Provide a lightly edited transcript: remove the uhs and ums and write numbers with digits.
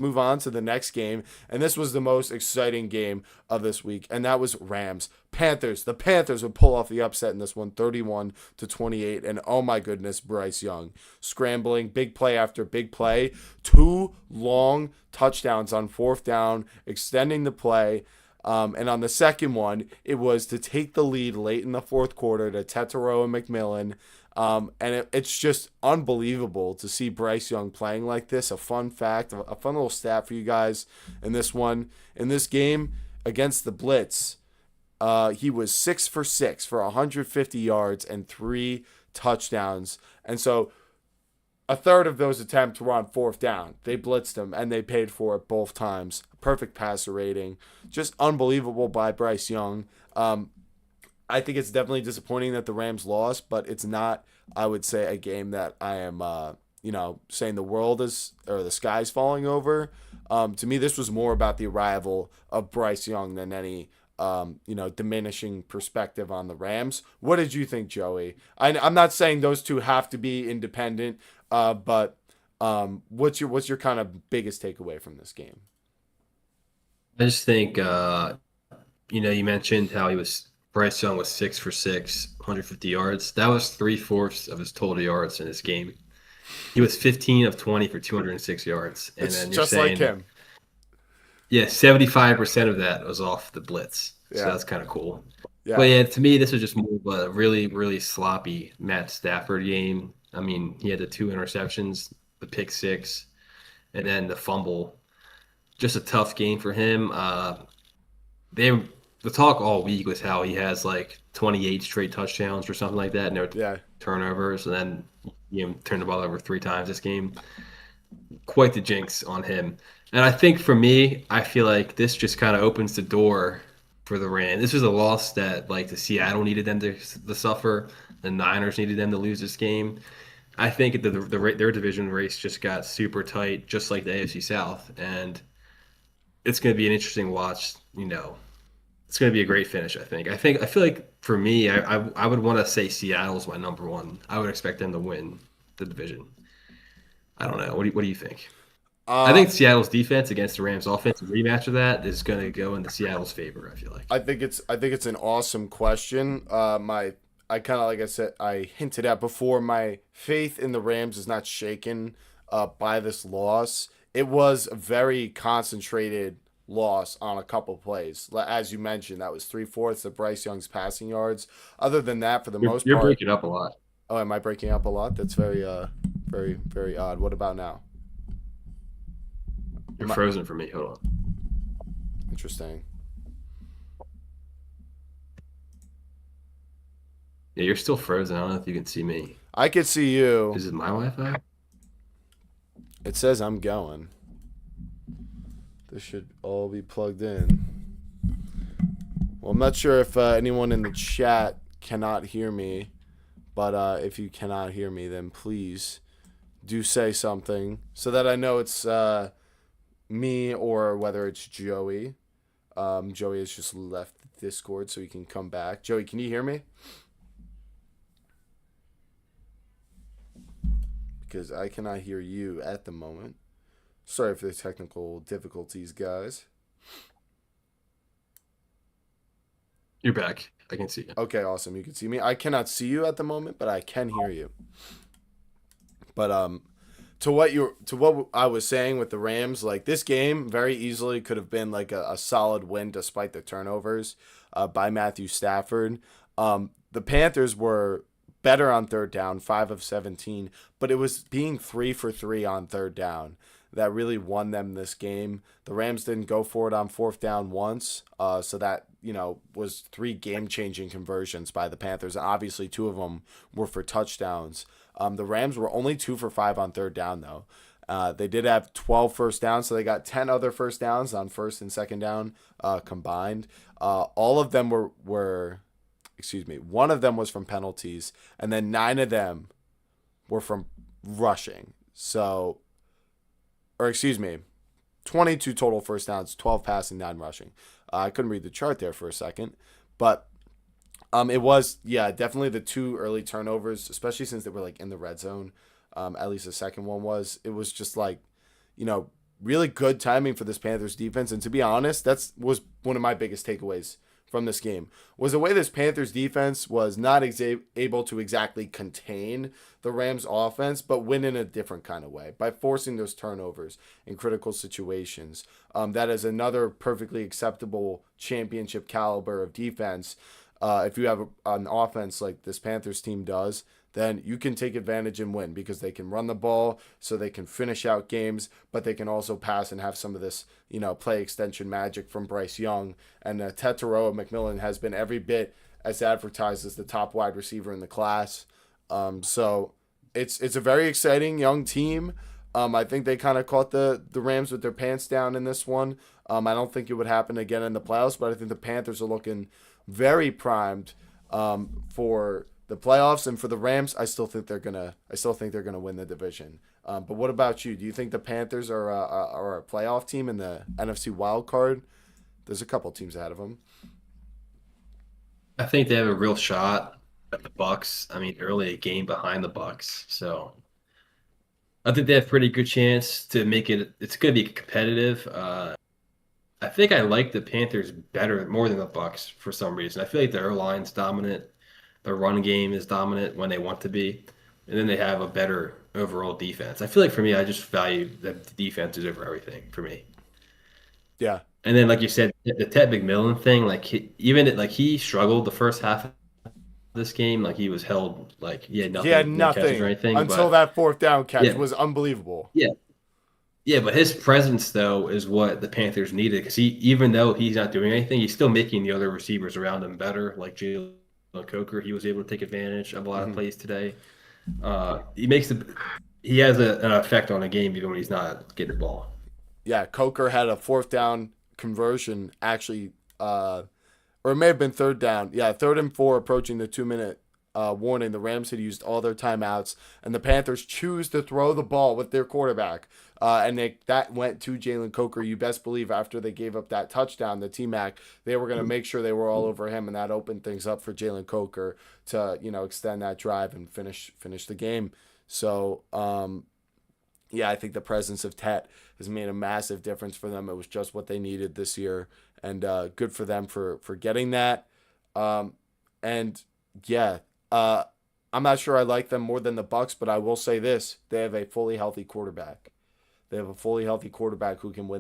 move on to the next game, and this was the most exciting game of this week, and that was Rams Panthers. The Panthers would pull off the upset in this one, 31-28, and oh my goodness, Bryce Young scrambling, big play after big play, 2 long touchdowns on fourth down, extending the play. And on the second one, it was to take the lead late in the fourth quarter to Tetero and McMillan. It's just unbelievable to see Bryce Young playing like this. A fun fact, a fun little stat for you guys in this one. In this game against the Blitz, he was 6 for 6 for 150 yards and 3 touchdowns. And so a third of those attempts were on fourth down. They blitzed him, and they paid for it both times. Perfect passer rating. Just unbelievable by Bryce Young. I think it's definitely disappointing that the Rams lost, but it's not, I would say, a game that I am, saying the world is, or the sky's falling over. To me, this was more about the arrival of Bryce Young than any, diminishing perspective on the Rams. What did you think, Joey? I'm not saying those two have to be independent, but what's your kind of biggest takeaway from this game? I just think, you mentioned how Bryce Young was 6 for 6, 150 yards. That was 3/4 of his total yards in this game. He was 15 of 20 for 206 yards. And It's then you're just like saying, him. yeah, 75% of that was off the blitz. So Yeah, that's kind of cool. But yeah, yeah, to me, this was just more of a really, really sloppy Matt Stafford game. I mean, he had the 2 interceptions, the pick six, and then the fumble. Just a tough game for him. They the talk all week was how he has like 28 straight touchdowns or something like that, and no yeah. turnovers, and then turned the ball over 3 times this game. Quite the jinx on him. And I think for me, I feel like this just kind of opens the door for the Rams. This was a loss that like the Seattle needed them to suffer. The Niners needed them to lose this game. I think their division race just got super tight, just like the AFC South, and it's going to be an interesting watch. It's going to be a great finish. I feel like for me, I would want to say Seattle's my number one. I would expect them to win the division. I don't know. What do you think? I Uh, think Seattle's defense against the Rams' offense, a rematch of that is going to go into Seattle's favor. I feel like. I think it's an awesome question. I kind of, like I said, I hinted at before, my faith in the Rams is not shaken by this loss. It was a very concentrated loss on a couple plays. As you mentioned, that was 3/4 of Bryce Young's passing yards. Other than that, for the You're, most you're part, breaking up a lot. oh, am I breaking up a lot? That's very, very, very odd. What about now? You're Am I frozen for me. Hold on. interesting? Yeah, you're still frozen. I don't know if you can see me. I could see you. Is it my Wi-Fi? It says I'm going. This should all be plugged in. Well, I'm not sure if anyone in the chat cannot hear me, but if you cannot hear me, then please do say something so that I know it's me or whether it's Joey. Joey has just left Discord, so he can come back. Joey, can you hear me? Because I cannot hear you at the moment. Sorry for the technical difficulties, guys. You're back. I can see you. Okay, awesome. You can see me. I cannot see you at the moment, but I can hear you. But to what I was saying with the Rams, like this game very easily could have been like a solid win despite the turnovers by Matthew Stafford. The Panthers were better on third down, 5 of 17, but it was being 3 for 3 on third down that really won them this game. The Rams didn't go for it on fourth down once, so that was 3 game-changing conversions by the Panthers, and obviously 2 of them were for touchdowns. The Rams were only 2 for 5 on third down, though. They did have 12 first downs, so they got 10 other first downs on first and second down combined. All of them were, excuse me, one of them was from penalties, and then 9 of them were from rushing. So, or excuse me, 22 total first downs, 12 passing, 9 rushing. I couldn't read the chart there for a second, but it was, yeah, definitely the 2 early turnovers, especially since they were like in the red zone. At least the second one was. It was just like, you know, really good timing for this Panthers defense. And to be honest, that's was one of my biggest takeaways from this game was the way this Panthers defense was not able to exactly contain the Rams offense, but win in a different kind of way by forcing those turnovers in critical situations. That is another perfectly acceptable championship caliber of defense. If you have an offense like this Panthers team does, then you can take advantage and win because they can run the ball, so they can finish out games, but they can also pass and have some of this, play extension magic from Bryce Young. And Tetairoa McMillan has been every bit as advertised as the top wide receiver in the class. So it's a very exciting young team. I think they kind of caught the Rams with their pants down in this one. I don't think it would happen again in the playoffs, but I think the Panthers are looking very primed for the playoffs, and for the Rams, I still think they're gonna win the division. But what about you? Do you think the Panthers are a playoff team in the NFC wild card? There's a couple teams ahead of them. I think they have a real shot at the Bucks. I mean, early a game behind the Bucks, so I think they have a pretty good chance to make it. It's going to be competitive. I think I like the Panthers better, more than the Bucks for some reason. I feel like their line's dominant, their run game is dominant when they want to be, and then they have a better overall defense. I feel like for me, I just value the defenses over everything for me. Yeah, And then, like you said, the Ted McMillan thing, like he struggled the first half of this game, like he was held, like he had he had nothing, no catches or nothing anything, until but that fourth down catch yeah, was unbelievable. yeah. Yeah, but his presence though is what the Panthers needed because even though he's not doing anything, he's still making the other receivers around him better. Like Jalen Coker, he was able to take advantage of a lot of Mm-hmm. plays today. He has an effect on a game even when he's not getting the ball. Yeah, Coker had a fourth down conversion actually, or it may have been third down. Yeah, 3rd and 4 approaching the 2-minute warning. The Rams had used all their timeouts, and the Panthers choose to throw the ball with their quarterback. And that went to Jalen Coker. You best believe after they gave up that touchdown, the T-Mac, they were going to make sure they were all over him, and that opened things up for Jalen Coker to extend that drive and finish the game. So yeah, I think the presence of Tet has made a massive difference for them. It was just what they needed this year, and good for them for getting that. And yeah, I'm not sure I like them more than the Bucks, but I will say this: they have a fully healthy quarterback. They have a fully healthy quarterback who can win